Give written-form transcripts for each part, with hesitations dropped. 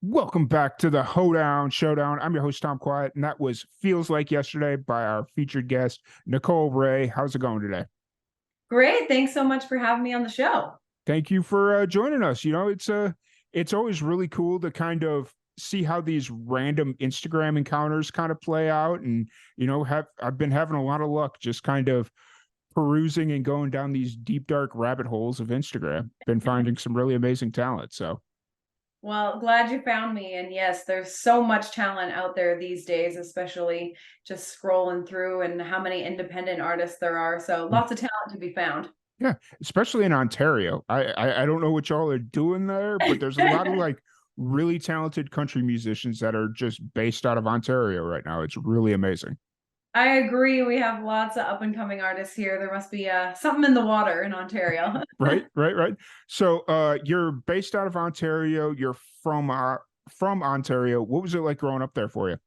Welcome back to the Hoedown Showdown. I'm your host, Tom Quiet, and that was Feels Like Yesterday by our featured guest, Nicole Rayy. How's it going today? Great. Thanks so much for having me on the show. Thank you for joining us. It's always really cool to kind of see how these random Instagram encounters kind of play out, and have I've been having a lot of luck just kind of perusing and going down these deep dark rabbit holes of Instagram. Been finding some really amazing talent. So Well, glad you found me. And yes, there's so much talent out there these days, especially just scrolling through and how many independent artists there are. So lots of talent to be found. yeah, especially in Ontario. I don't know what y'all are doing there, but there's a lot of like really talented country musicians that are just based out of Ontario right now. It's really amazing. I agree. We have lots of up and coming artists here. There must be something in the water in Ontario. Right, right, right. So you're based out of Ontario, you're from Ontario. What was it like growing up there for you?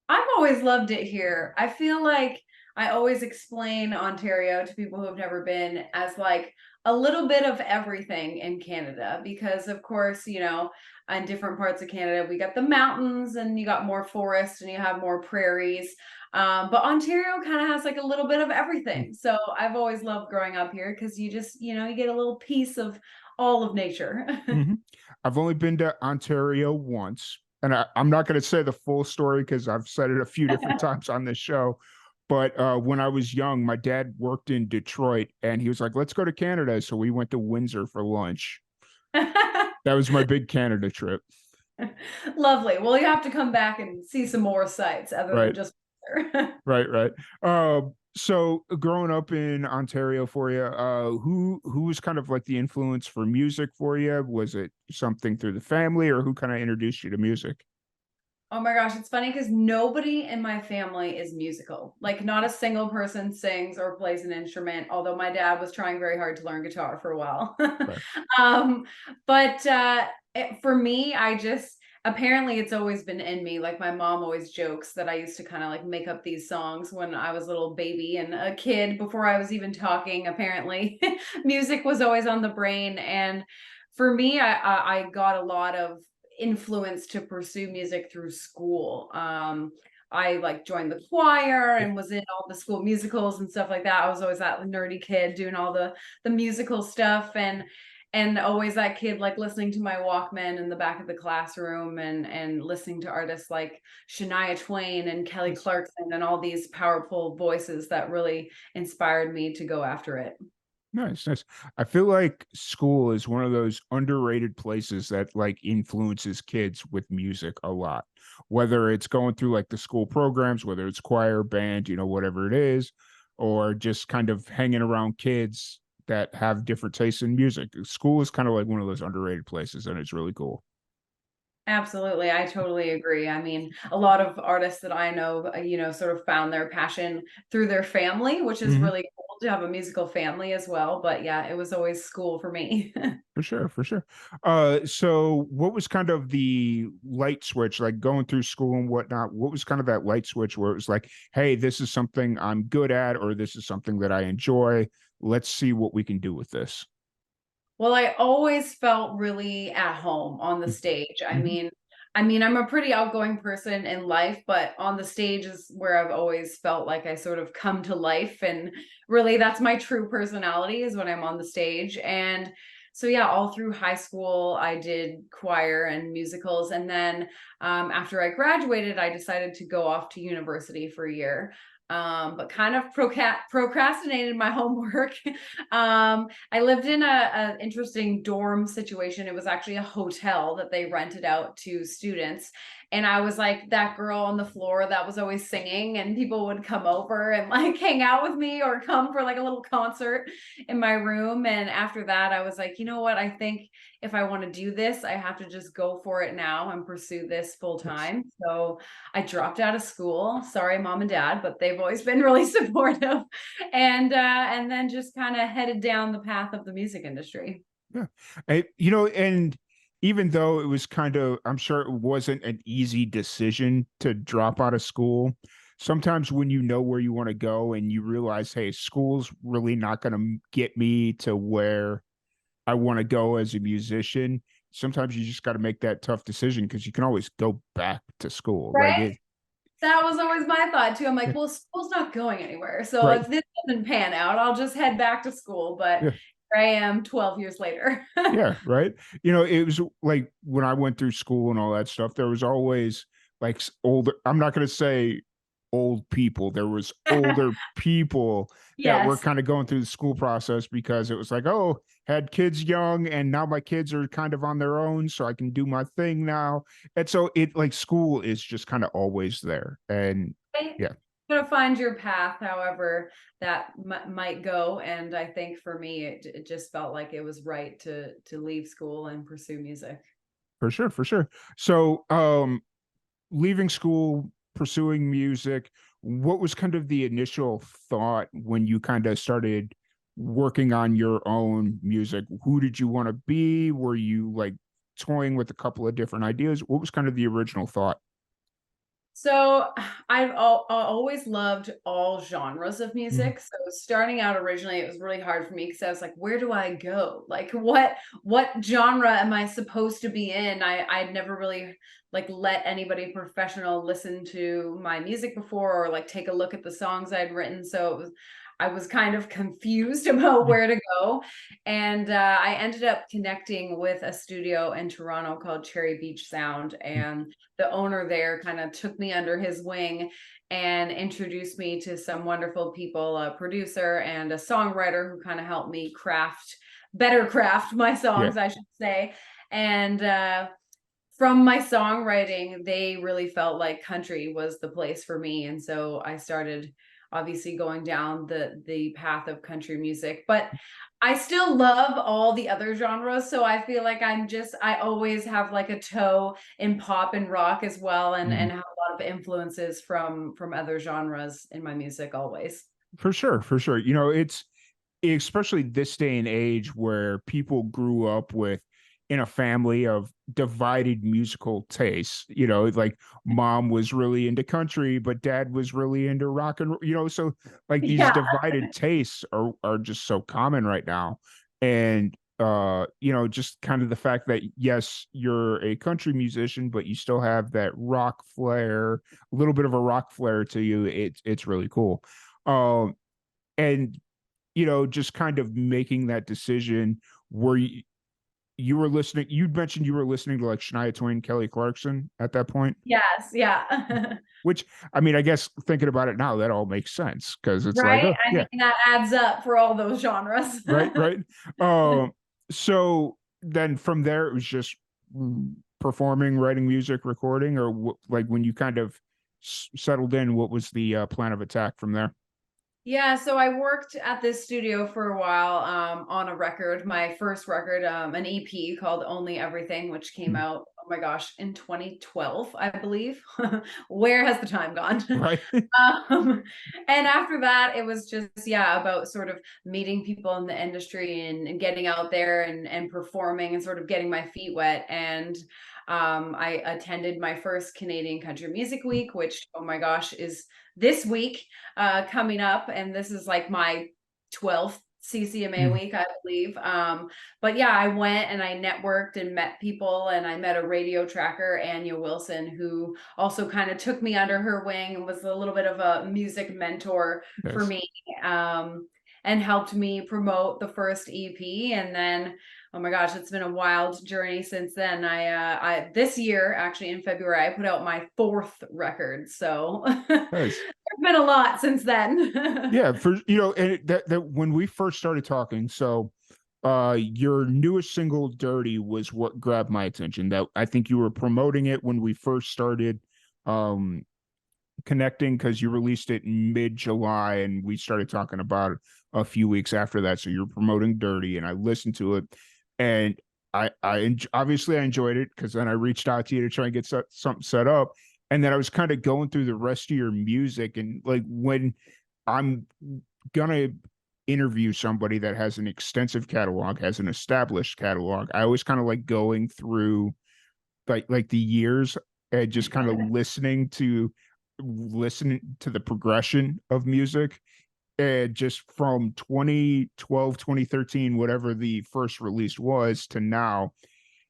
I've always loved it here. I feel like I always explain Ontario to people who have never been as like a little bit of everything in Canada because of course, in different parts of Canada, we got the mountains and you got more forest and you have more prairies. But Ontario kind of has like a little bit of everything. So I've always loved growing up here because you just, you get a little piece of all of nature. Mm-hmm. I've only been to Ontario once, and I'm not going to say the full story because I've said it a few different times on this show. But when I was young, my dad worked in Detroit, and he was like, "Let's go to Canada." So we went to Windsor for lunch. That was my big Canada trip. Lovely. Well, you have to come back and see some more sites other than Right, just. right, right. So growing up in Ontario for you, who was kind of like the influence for music for you? Was it something through the family, or who kind of introduced you to music? Oh my gosh, it's funny because nobody in my family is musical. Like, not a single person sings or plays an instrument, although my dad was trying very hard to learn guitar for a while. Right. um, but for me, I just apparently it's always been in me. Like, my mom always jokes that I used to kind of like make up these songs when I was a little baby and a kid before I was even talking. Apparently, music was always on the brain. And for me, I got a lot of influence to pursue music through school. I like joined the choir and was in all the school musicals and stuff like that. I was always that nerdy kid doing all the musical stuff and always that kid like listening to my Walkman in the back of the classroom and listening to artists like Shania Twain and Kelly Clarkson and all these powerful voices that really inspired me to go after it. Nice, nice. I feel like school is one of those underrated places that like influences kids with music a lot. Whether it's going through like the school programs, whether it's choir, band, whatever it is, or just kind of hanging around kids that have different tastes in music. School is kind of like one of those underrated places, and it's really cool. Absolutely. I totally agree. I mean, a lot of artists that I know, sort of found their passion through their family, which is Mhm. really cool to have a musical family as well. But yeah, it was always school for me. For sure, for sure. So what was kind of the light switch, like going through school and whatnot? What was kind of that light switch where it was like, hey, this is something I'm good at, or this is something that I enjoy. Let's see what we can do with this. Well, I always felt really at home on the stage. I Mhm. mean, I mean, I'm a pretty outgoing person in life, but on the stage is where I've always felt like I sort of come to life. And really, that's my true personality is when I'm on the stage. And so, yeah, all through high school, I did choir and musicals. And then after I graduated, I decided to go off to university for a year. But kind of procrastinated my homework. I lived in a interesting dorm situation. It was actually a hotel that they rented out to students. And I was like that girl on the floor that was always singing, and people would come over and like hang out with me or come for like a little concert in my room. And after that, I was like, you know what? I think if I want to do this, I have to just go for it now and pursue this full Yes. time. So I dropped out of school. Sorry, mom and dad, but they've always been really supportive and then just kind of headed down the path of the music industry. Yeah. And even though it was kind of, I'm sure it wasn't an easy decision to drop out of school. Sometimes when you know where you want to go and you realize, hey, school's really not going to get me to where I want to go as a musician, sometimes you just got to make that tough decision because you can always go back to school. Like Right? it, That was always my thought too. I'm like, yeah, well, school's not going anywhere. So right. if this doesn't pan out, I'll just head back to school. But Yeah. here I am 12 years later. Yeah, right. It was like when I went through school and all that stuff, there was always like older, I'm not going to say old people. There was older people that were Yes. kind of going through the school process because it was like, oh, had kids young and now my kids are kind of on their own, so I can do my thing now. And so it like school is just kind of always there. And Right? yeah, Gonna find your path, however that might go. And I think for me, it just felt like it was right to leave school and pursue music. for sure, for sure. So, leaving school, pursuing music, what was kind of the initial thought when you kind of started working on your own music? Who did you want to be? Were you like toying with a couple of different ideas? What was kind of the original thought? So always loved all genres of Mhm. music. So starting out originally, it was really hard for me because I was like, where do I go? Like, what genre am I supposed to be in? I'd never really like let anybody professional listen to my music before or like take a look at the songs I'd written. So I was kind of confused about Yeah. where to go. And I ended up connecting with a studio in Toronto called Cherry Beach Sound. Mm. And the owner there kind of took me under his wing and introduced me to some wonderful people, a producer and a songwriter who kind of helped me better craft my Yeah. songs, I should say. And from my songwriting, they really felt like country was the place for me. And so I started obviously going down the path of country music. But I still love all the other genres. So I feel like I always have like a toe in pop and rock as well, Mhm. and have a lot of influences from other genres in my music always. For sure, for sure. It's especially this day and age where people grew up with in a family of divided musical tastes. Like mom was really into country, but dad was really into rock and so like these Yeah. divided tastes are just so common right now. And just kind of the fact that yes, you're a country musician, but you still have that rock flair, a little bit of a rock flair to you. It's really cool. And just kind of making that decision where you were listening. You'd mentioned you were listening to like Shania Twain, Kelly Clarkson at that point, Yes, yeah. which I mean, I guess thinking about it now, that all makes sense because it's like, Right? oh I yeah, mean, that adds up for all those genres. right, right. Um, so then from there, it was just performing, writing music, recording, or like when you kind of settled in, what was the plan of attack from there? Yeah, so I worked at this studio for a while on a record, my first record, an EP called Only Everything, which came Mhm. out, oh my gosh, in 2012, I believe. Where has the time gone? Right. um, and after that, it was just, yeah, about sort of meeting people in the industry and getting out there and performing and sort of getting my feet wet. And I attended my first Canadian Country Music Week, which, oh my gosh, is this week coming up, and this is like my 12th CCMA Mhm. week, I believe. But yeah, I went and I networked and met people, and I met a radio tracker, Anya Wilson, who also kind of took me under her wing and was a little bit of a music mentor for Yes. me. And helped me promote the first EP, and then oh my gosh, it's been a wild journey since then. I this year, actually in February, I put out my fourth record, so Nice. been a lot since then. Yeah, and that when we first started talking, so your newest single Dirty was what grabbed my attention. That I think you were promoting it when we first started um connecting because you released it in mid-July and we started talking about it a few weeks after that. So you're promoting Dirty and I listened to it and obviously I enjoyed it because then I reached out to you to try and get something set up. And then I was kind of going through the rest of your music and like when I'm gonna interview somebody that has an extensive catalog, has an established catalog, I always kind of like going through like the years and just kind of listening to the progression of music and just from 2012, 2013, whatever the first release was to now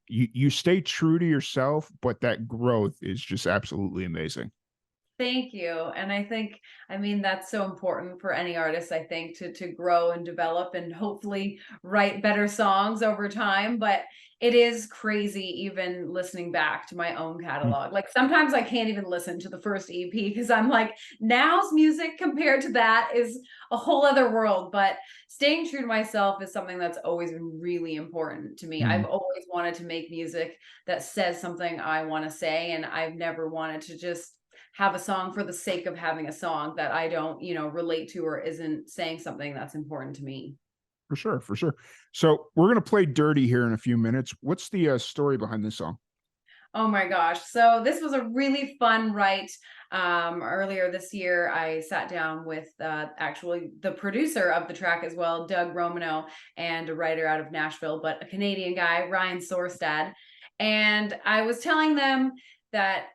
you stay true to yourself, but that growth is just absolutely amazing. Thank you. And I mean, that's so important for any artist, I think, to grow and develop and hopefully write better songs over time. But it is crazy even listening back to my own Mm, catalog. Like sometimes I can't even listen to the first EP because I'm like, now's music compared to that is a whole other world. But staying true to myself is something that's always been really important to me. I've mhm. always wanted to make music that says something I want to say, and I've never wanted to just have a song for the sake of having a song that I don't, relate to or isn't saying something that's important to me. For sure, for sure. So we're gonna play "Dirty" here in a few minutes. What's the story behind this song? Oh my gosh. So this was a really fun write. Earlier this year, I sat down with actually the producer of the track as well, Doug Romano, and a writer out of Nashville, but a Canadian guy, Ryan Sorstad. And I was telling them that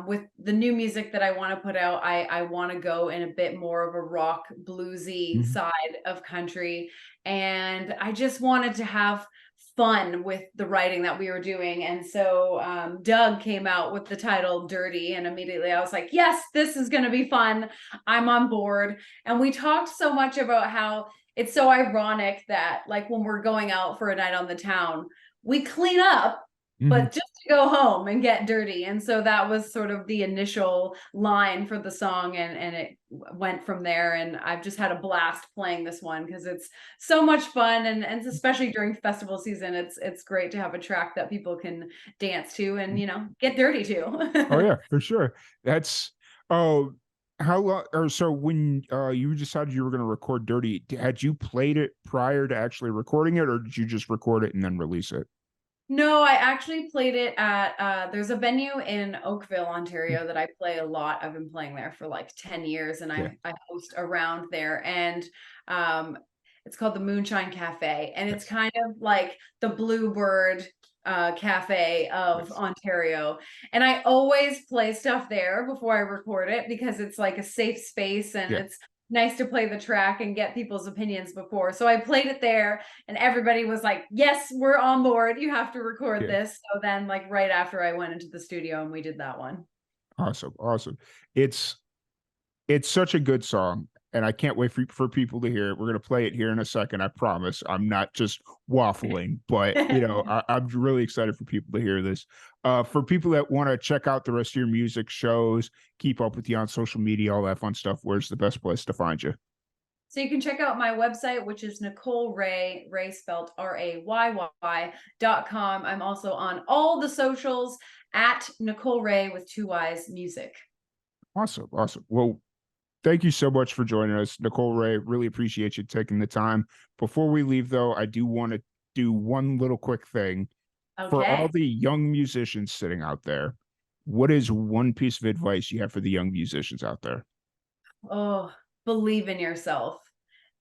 with the new music that I want to put out, I want to go in a bit more of a rock bluesy Mhm, side of country. And I just wanted to have fun with the writing that we were doing. And so Doug came out with the title Dirty. And immediately I was like, yes, this is going to be fun. I'm on board. And we talked so much about how it's so ironic that, like, when we're going out for a night on the town, we clean up, mhm. but just to go home and get dirty. And so that was sort of the initial line for the song. And it went from there. And I've just had a blast playing this one because it's so much fun, and especially during festival season, it's great to have a track that people can dance to and get dirty Oh, to. yeah, for sure. That's oh, how long or so when, you decided you were gonna record "Dirty," had you played it prior to actually recording it, or did you just record it and then release it? No, I actually played it at there's a venue in Oakville, Mm, Ontario that I play a lot. I've been playing there for like 10 years, and yeah, I host around there. And um it's called the Moonshine Cafe, and it's yes, kind of like the Bluebird cafe of yes, Ontario. And I always play stuff there before I record it because it's like a safe space, and yeah, it's nice to play the track and get people's opinions before. So I played it there, and everybody was like, yes, we're on board, you have to record yeah. this. So then, like, right after, I went into the studio and we did that one. Awesome, awesome. It's It's such a good song, and I can't wait for people to hear it. We're gonna play it here in a second, I promise. I'm not just waffling, but, I'm really excited for people to hear this. For people that wanna check out the rest of your music, shows, keep up with you on social media, all that fun stuff, where's the best place to find you? So you can check out my website, which is Nicole Rayy, Ray spelled RAYY.com. I'm also on all the socials at Nicole Rayy with two Y's music. Awesome, awesome. Well, thank you so much for joining us, Nicole Rayy. Really appreciate you taking the time. Before we leave, though, I do wanna do one little quick thing. For all Okay. the young musicians sitting out there, what is one piece of advice you have for the young musicians out there? Oh, believe in yourself.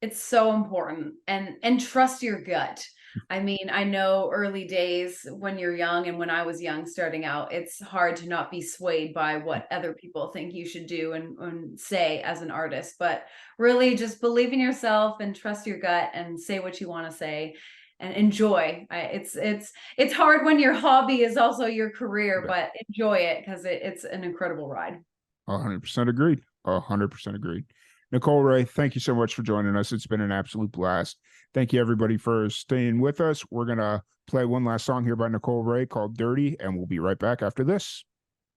It's so important, and trust your gut. I mean, I know early days when you're young, and when I was young starting out, it's hard to not be swayed by what other people think you should do and say as an artist. But really just believe in yourself and trust your gut and say what you want to say and enjoy. It's hard when your hobby is also your career, Yeah, but enjoy it because it's an incredible ride. 100% agreed. 100% agreed. Nicole Rayy, thank you so much for joining us. It's been an absolute blast. Thank you, everybody, for staying with us. We're going to play one last song here by Nicole Rayy called Dirty, and we'll be right back after this.